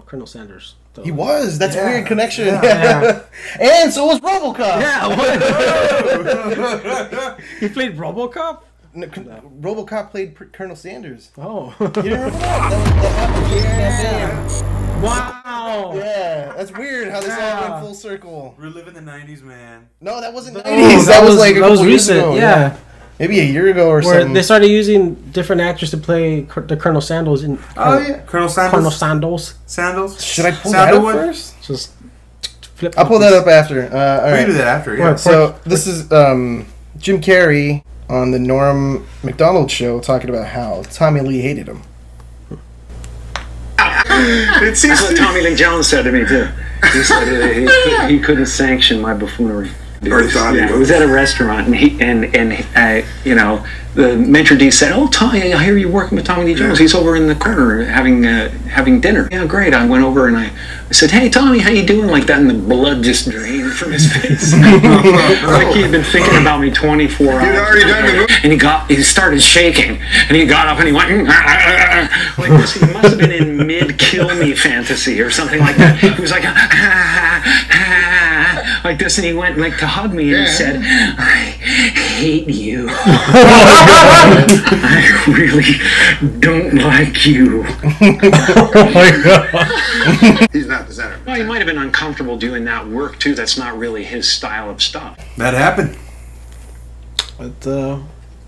Colonel Sanders. So. He was. That's a weird connection. Yeah. And so was RoboCop. Yeah. He played RoboCop. No, RoboCop played Colonel Sanders. Oh. You didn't remember that? That happened. Wow. Yeah, that's weird how this all went full circle. Reliving the 90s, man. No, that wasn't Oh, 90s. That was like a that was couple years recent. ago. Yeah. maybe a year ago or where something. they started using different actors to play the Colonel Sandals. Colonel Sandals. Colonel Sandals. Sandals. Should I pull that up first? Just flip. I'll pull that up after. All right. We can do that after. Yeah. So this is Jim Carrey on the Norm Macdonald show talking about how Tommy Lee hated him. That's what Tommy Lee Jones said to me too. He said he couldn't sanction my buffoonery. It was at a restaurant, and you know, the maitre d' said, "Oh, Tommy, I hear you're working with Tommy Lee Jones. He's over in the corner having dinner." Yeah, great. I went over and I said, "Hey, Tommy, how you doing?" Like that, and the blood just drained from his face, like he had been thinking about me 24 hours. He'd already done the movie. And he started shaking, and he got up and he went like this. He must have been in mid-kill me fantasy or something like that. He was like like this, and he went like to hug me, and he said, "I hate you. I really don't like you." Oh my god. He's not the center. Well, he might have been uncomfortable doing that work too. That's not really his style of stuff. That happened. But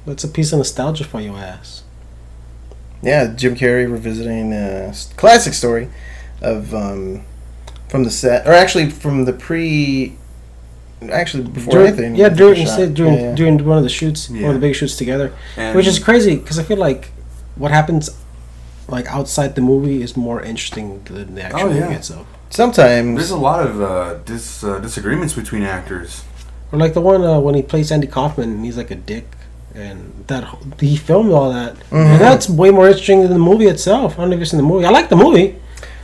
that's a piece of nostalgia for your ass. Yeah, Jim Carrey revisiting a classic story of from the set, or actually from the before anything. Yeah, during one of the shoots, one of the big shoots together, which is crazy because I feel like what happens like outside the movie is more interesting than the actual movie itself. Sometimes there's a lot of disagreements between actors. Or like the one when he plays Andy Kaufman and he's like a dick, and he filmed all that, and that's way more interesting than the movie itself. I don't know if you've seen the movie. I like the movie.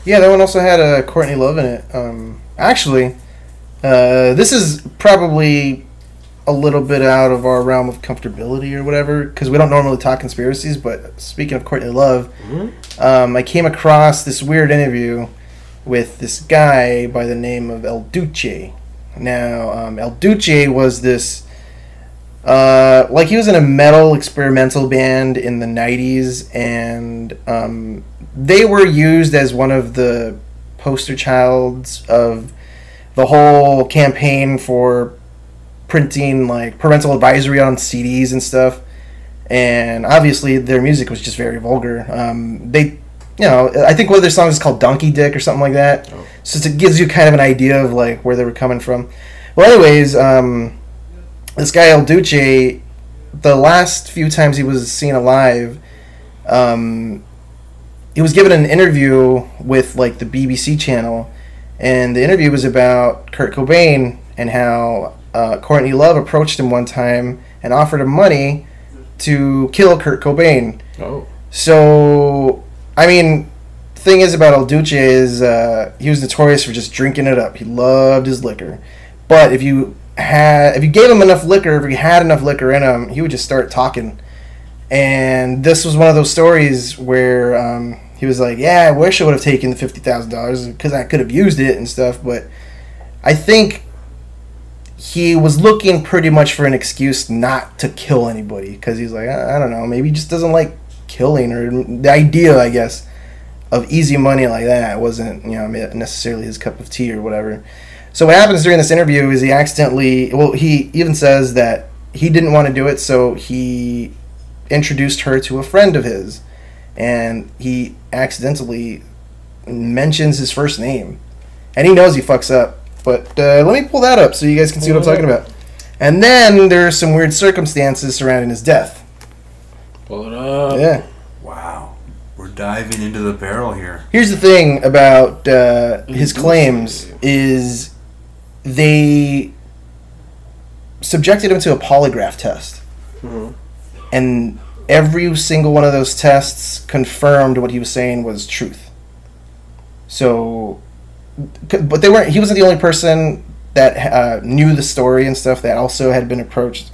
Yeah, that one also had Courtney Love in it. Actually, this is probably a little bit out of our realm of comfortability or whatever, because we don't normally talk conspiracies, but speaking of Courtney Love, I came across this weird interview with this guy by the name of El Duce. Now, El Duce was this, like he was in a metal experimental band in the 90s, and they were used as one of the poster childs of the whole campaign for printing like parental advisory on CDs and stuff. And obviously their music was just very vulgar. They, you know, I think one of their songs is called Donkey Dick or something like that. So it gives you kind of an idea of like where they were coming from. Well, anyways, this guy El Duce, the last few times he was seen alive, he was given an interview with like the BBC channel, and the interview was about Kurt Cobain and how Courtney Love approached him one time and offered him money to kill Kurt Cobain. So, I mean, the thing is about El Duce is he was notorious for just drinking it up. He loved his liquor. But if you gave him enough liquor, if he had enough liquor in him, he would just start talking. And this was one of those stories where he was like, yeah, I wish I would have taken the $50,000 because I could have used it and stuff. But I think he was looking pretty much for an excuse not to kill anybody, because he's like, I don't know, maybe he just doesn't like killing, or the idea, I guess, of easy money like that wasn't, you know, necessarily his cup of tea or whatever. So what happens during this interview is he even says that he didn't want to do it, so he introduced her to a friend of his, and he accidentally mentions his first name, and he knows he fucks up. But let me pull that up so you guys can see what I'm talking about. And then there's some weird circumstances surrounding his death. Pull it up. Yeah. Wow. We're diving into the barrel here. Here's the thing about his claims is they subjected him to a polygraph test. And every single one of those tests confirmed what he was saying was truth. So, but they weren't. He wasn't the only person that knew the story and stuff that also had been approached,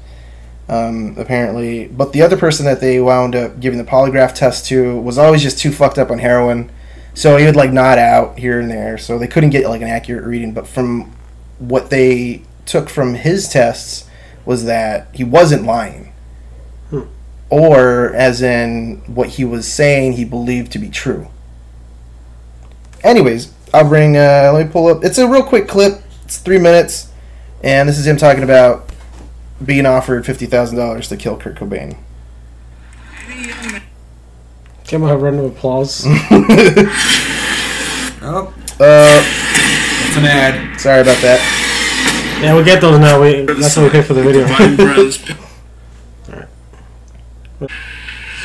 apparently. But the other person that they wound up giving the polygraph test to was always just too fucked up on heroin, so he would like nod out here and there. So they couldn't get like an accurate reading. But from what they took from his tests was that he wasn't lying, or as in what he was saying he believed to be true. Anyways, I'll bring, let me pull up, it's a real quick clip, it's 3 minutes, and this is him talking about being offered $50,000 to kill Kurt Cobain. Give him a round of applause. Oh. It's an ad. Sorry about that. Yeah, we'll get those now. That's what we pay for the video. Alright.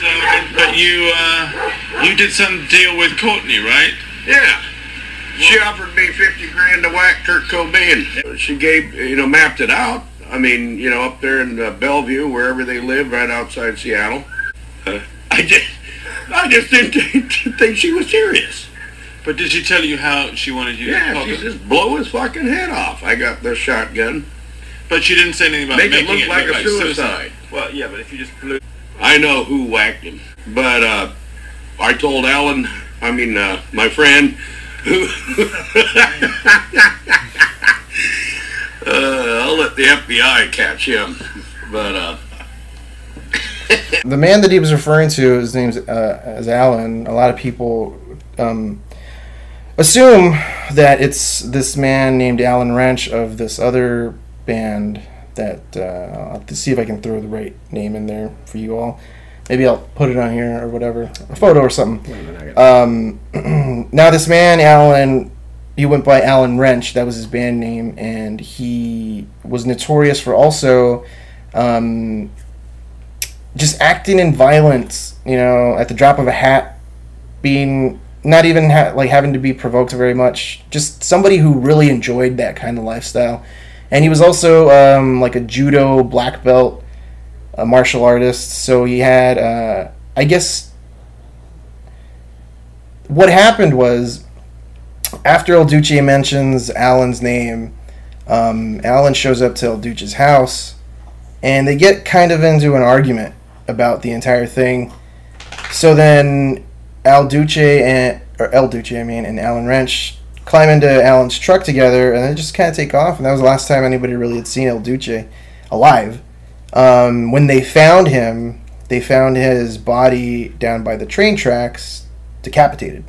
So, but you did some deal with Courtney, right? Yeah. She offered me $50,000 to whack Kurt Cobain. She gave, mapped it out. I mean, up there in Bellevue, wherever they live, right outside Seattle. I just didn't think she was serious. But did she tell you how she wanted you to Yeah, she says, blow his fucking head off. I got the shotgun. But she didn't say anything about Make making it look like a suicide. Well, yeah, but if you just blew... I know who whacked him. But I told Alan, my friend, who... I'll let the FBI catch him. But... The man that he was referring to, his name's as Alan. A lot of people assume that it's this man named Alan Wrench of this other band that I'll have to see if I can throw the right name in there for you all. Maybe I'll put it on here or whatever, a photo or something. Now this man, Alan, he went by Alan Wrench. That was his band name, and he was notorious for also just acting in violence, at the drop of a hat, being not even having to be provoked very much. Just somebody who really enjoyed that kind of lifestyle. And he was also like a judo black belt, a martial artist. So he had, I guess, what happened was, after El Duce mentions Alan's name, Alan shows up to El Duce's house, and they get kind of into an argument about the entire thing. So then El Duce and Alan Wrench climb into Alan's truck together, and they just kind of take off. And that was the last time anybody really had seen El Duce alive. When they found him, they found his body down by the train tracks, decapitated.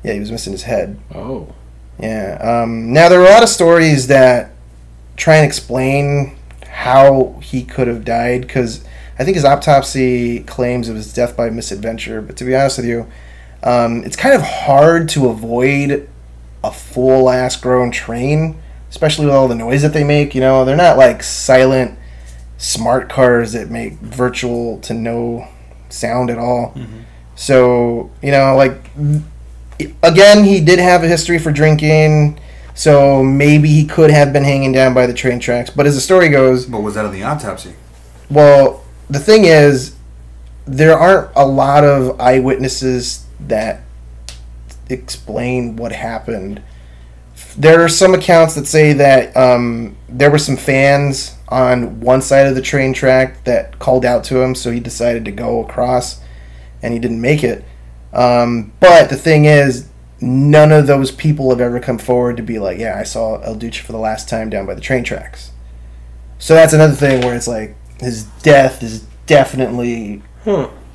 Yeah, he was missing his head. Oh. Yeah. Now, there are a lot of stories that try and explain how he could have died, because I think his autopsy claims it was death by misadventure. But to be honest with you, it's kind of hard to avoid a full-ass grown train, especially with all the noise that they make. They're not like silent, smart cars that make virtual to no sound at all. Mm-hmm. So, again, he did have a history for drinking, so maybe he could have been hanging down by the train tracks. But as the story goes... But was that on the autopsy? Well, the thing is, there aren't a lot of eyewitnesses that explain what happened. There are some accounts that say that there were some fans on one side of the train track that called out to him, so he decided to go across, and he didn't make it. But the thing is, none of those people have ever come forward to be like, yeah, I saw El Duce for the last time down by the train tracks. So that's another thing where it's like, his death is definitely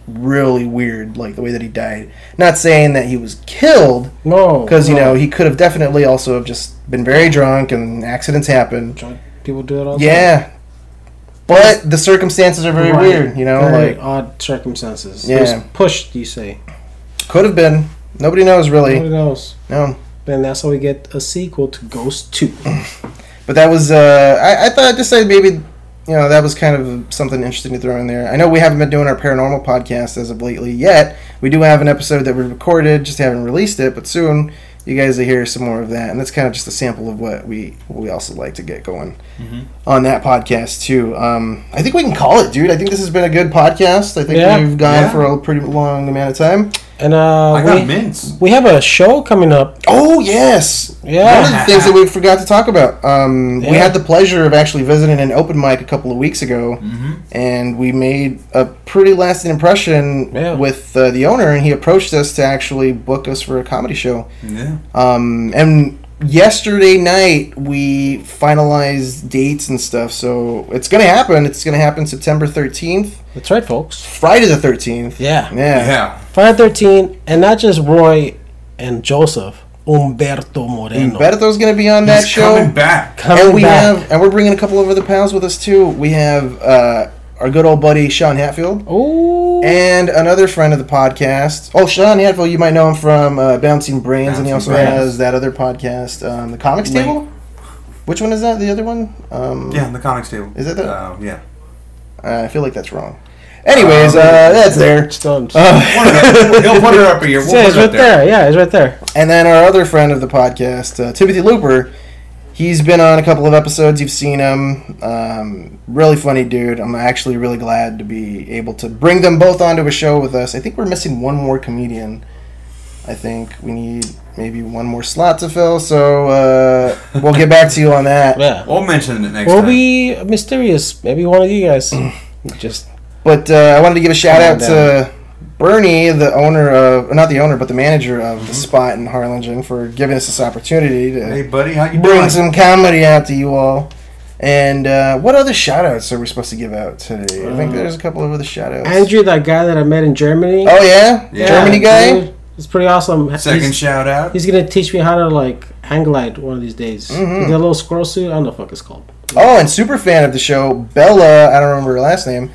really weird, like the way that he died. Not saying that he was killed, because he could have definitely also have just been very drunk and accidents happen. People do it all the time. But the circumstances are very weird, very odd circumstances. Yeah. It was pushed, you say? Could have been. Nobody knows, really. Nobody knows. No. And that's how we get a sequel to Ghost 2. But that was, I thought I'd just say maybe, that was kind of something interesting to throw in there. I know we haven't been doing our paranormal podcast as of lately yet. We do have an episode that we recorded, just haven't released it, but soon you guys will hear some more of that. And that's kind of just a sample of what we also like to get going on that podcast, too. I think we can call it, dude. I think this has been a good podcast. I think we've gone for a pretty long amount of time. And we have a show coming up. Oh, yes. Yeah. One of the things that we forgot to talk about. We had the pleasure of actually visiting an open mic a couple of weeks ago, and we made a pretty lasting impression with the owner, and he approached us to actually book us for a comedy show. Yeah. And yesterday night, we finalized dates and stuff, so it's going to happen. It's going to happen September 13th. That's right, folks. Friday the 13th. Yeah. Yeah. Friday the 13th, and not just Roy and Joseph. Humberto Moreno. Humberto's going to be on that He's show. Coming back. And we're bringing a couple of other pals with us too. We have our good old buddy Sean Hatfield. Oh. And another friend of the podcast. Oh, Sean Hatfield, you might know him from Bouncing Brains, and he also has that other podcast, The Comics Table. Which one is that? The other one? Yeah, The Comics Table. Is that the? Yeah. I feel like that's wrong. Anyways, that's there. He'll put it up here. It's right there. Yeah, it's right there. And then our other friend of the podcast, Timothy Looper. He's been on a couple of episodes. You've seen him. Really funny dude. I'm actually really glad to be able to bring them both onto a show with us. I think we're missing one more comedian. I think we need maybe one more slot to fill. So we'll get back to you on that. Yeah, we'll mention it next time. We'll be mysterious. Maybe one of you guys. But I wanted to give a shout out to Bernie, the owner of, not the owner, but the manager of the spot in Harlingen, for giving us this opportunity to hey buddy, how you bring doing? some comedy out to you all. And what other shout outs are we supposed to give out today? I think there's a couple of other shout outs. Andrew, that guy that I met in Germany. Oh yeah? Germany guy? Dude, it's pretty awesome. Second shout out. He's going to teach me how to like hang glide one of these days. Mm-hmm. With a little squirrel suit. I don't know what the fuck it's called. Oh, and super fan of the show, Bella, I don't remember her last name.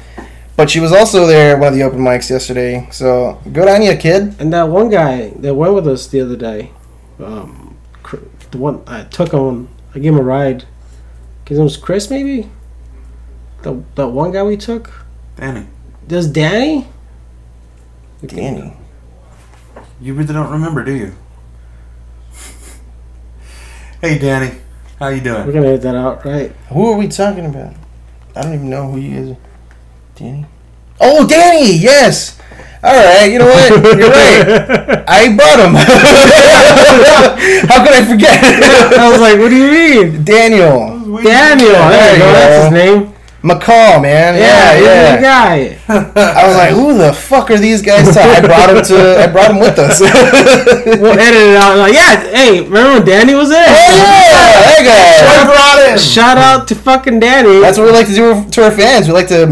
But she was also there at one of the open mics yesterday. So, good on you, kid. And that one guy that went with us the other day, the one I took on, I gave him a ride. His name was Chris, maybe? That one guy we took? Danny. There's Danny? Danny. You really don't remember, do you? Hey, Danny. How you doing? We're going to edit that out, right? Who are we talking about? I don't even know who you guys are. Danny? Oh, Danny! Yes! Alright, you know what? You're right. I brought him. How could I forget? I was like, what do you mean? Daniel. Daniel. There you go. That's his name. McCall, man. Yeah. The guy. I was like, who the fuck are these guys? I brought him with us. We'll edit it out. Like, yeah, hey, remember when Danny was there? Oh yeah, that guy. I brought him. Shout out to fucking Danny. That's what we like to do to our fans. We like to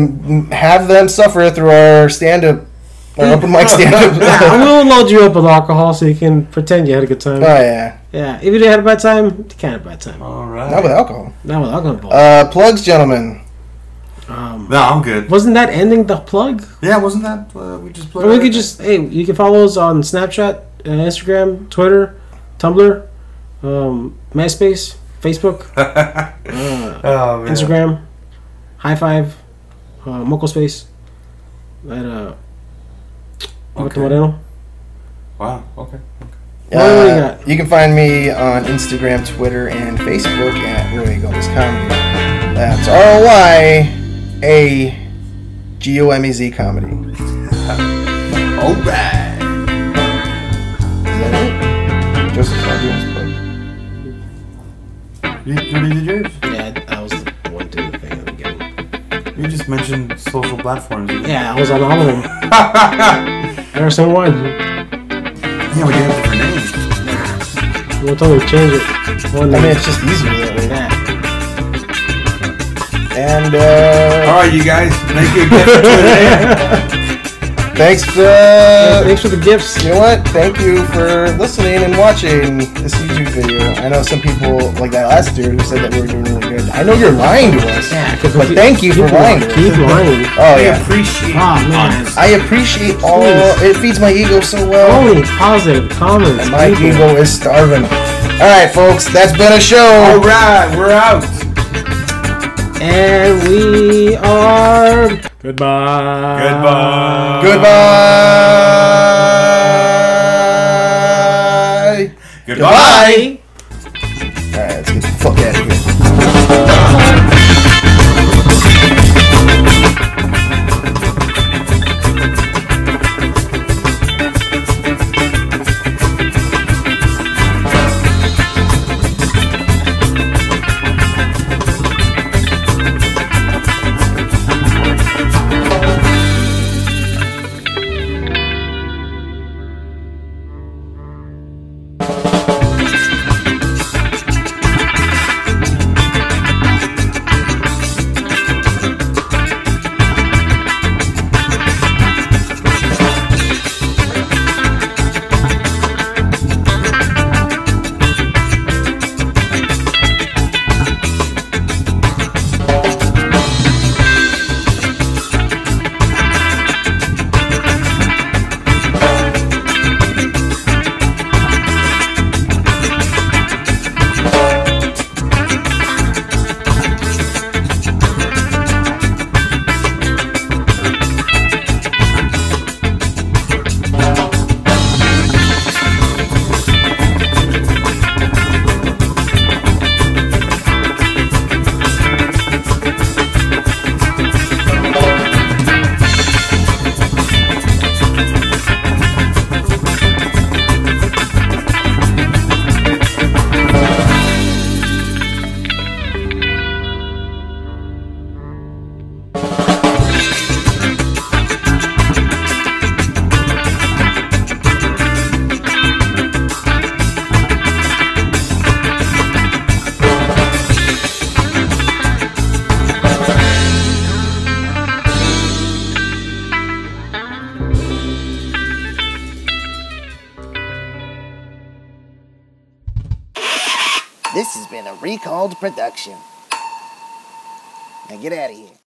have them suffer through our stand-up, our open mic stand-up. We'll load you up with alcohol so you can pretend you had a good time. Oh yeah. Yeah, if you didn't have a bad time, you can't have a bad time. All right. Not with alcohol. Not with alcohol. Plugs, gentlemen. No, I'm good. Wasn't that ending the plug? Yeah, wasn't that we just plugged? Or we could just you can follow us on Snapchat, Instagram, Twitter, Tumblr, MySpace, Facebook, Instagram, High Five, Moco Space, at Moreno. Wow. Okay. What do you got? You can find me on Instagram, Twitter, and Facebook at Roy Gomez Comedy. That's ROYAGOMEZ Comedy. All right. Is that it? Joseph's not doing his plug. You did yours? Yeah, I was the one doing the thing at the beginning. You just mentioned social platforms. Yeah, I was on all of them. There's someone. Yeah, we have different names. We'll totally change it. I mean, it's just easier that way. Yeah. And, alright, you guys. Thank you again for tuning in. Thanks for the gifts. You know what? Thank you for listening and watching this YouTube video. I know some people, like that last dude who said that we were doing really good. I know you're lying to us. Yeah, but thank you for lying to us. Keep lying. Oh, yeah. I appreciate I appreciate all. It feeds my ego so well. Only positive comments. And my ego is starving. Alright, folks. That's been a show. Alright, we're out. And we are goodbye. Goodbye. Goodbye. Goodbye. Alright, let's get the fuck out of here. has been a Recalled production. Now get out of here.